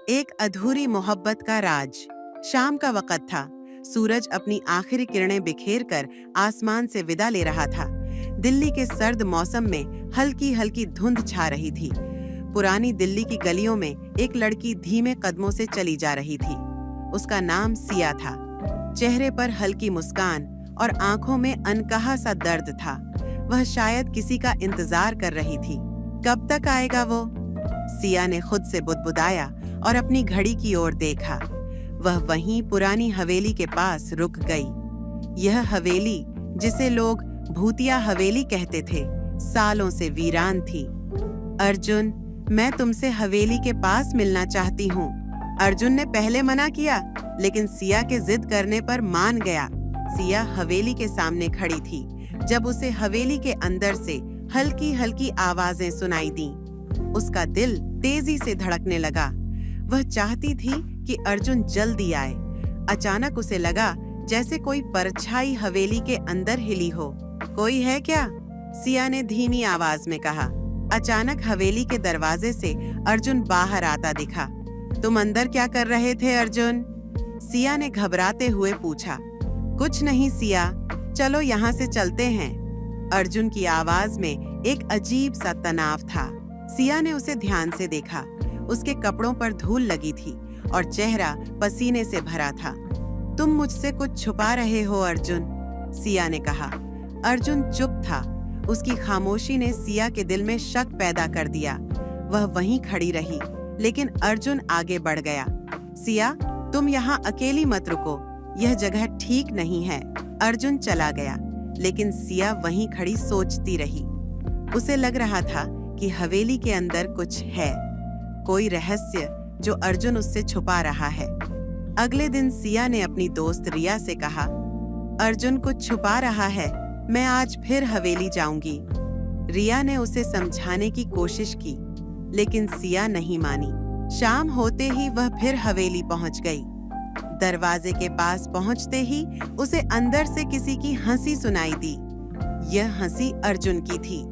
एक अधूरी मोहब्बत का राज। शाम का वक्त था। सूरज अपनी आखिरी किरणें बिखेर कर आसमान से विदा ले रहा था। दिल्ली के सर्द मौसम में हल्की हल्की धुंध छा रही थी। पुरानी दिल्ली की गलियों में एक लड़की धीमे कदमों से चली जा रही थी। उसका नाम सिया था। चेहरे पर हल्की मुस्कान और आंखों में अनकहा सा दर्द था। वह शायद किसी का इंतजार कर रही थी। कब तक आएगा वो? सिया ने खुद से बुदबुदाया और अपनी घड़ी की ओर देखा। वह वहीं पुरानी हवेली के पास रुक गई। यह हवेली, जिसे लोग भूतिया हवेली कहते थे, सालों से वीरान थी। अर्जुन, मैं तुमसे हवेली के पास मिलना चाहती हूँ। अर्जुन ने पहले मना किया, लेकिन सिया के जिद करने पर मान गया। सिया हवेली के सामने खड़ी थी जब उसे हवेली के अंदर से हल्की हल्की आवाजें सुनाई दीं। उसका दिल तेजी से धड़कने लगा। वह चाहती थी कि अर्जुन जल्दी आए। अचानक उसे लगा जैसे कोई परछाई हवेली के अंदर हिली हो। कोई है क्या? सिया ने धीमी आवाज में कहा। अचानक हवेली के दरवाजे से अर्जुन बाहर आता दिखा। तुम अंदर क्या कर रहे थे अर्जुन? सिया ने घबराते हुए पूछा। कुछ नहीं सिया, चलो यहाँ से चलते हैं। अर्जुन की आवाज में एक अजीब सा तनाव था। सिया ने उसे ध्यान से देखा। उसके कपड़ों पर धूल लगी थी और चेहरा पसीने से भरा था। तुम मुझसे कुछ छुपा रहे हो अर्जुन, सिया ने कहा। अर्जुन चुप था। उसकी खामोशी ने सिया के दिल में शक पैदा कर दिया। वह वहीं खड़ी रही, लेकिन अर्जुन आगे बढ़ गया। सिया, तुम यहाँ अकेली मत रुको, यह जगह ठीक नहीं है। अर्जुन चला गया, लेकिन सिया वहीं खड़ी सोचती रही। उसे लग रहा था कि हवेली के अंदर कुछ है, कोई रहस्य जो अर्जुन उससे छुपा रहा है। अगले दिन सिया ने अपनी दोस्त रिया से कहा, अर्जुन कुछ छुपा रहा है, मैं आज फिर हवेली जाऊंगी। रिया ने उसे समझाने की कोशिश की, लेकिन सिया नहीं मानी। शाम होते ही वह फिर हवेली पहुंच गई। दरवाजे के पास पहुंचते ही उसे अंदर से किसी की हंसी सुनाई दी। यह हंसी अर्जुन की थी।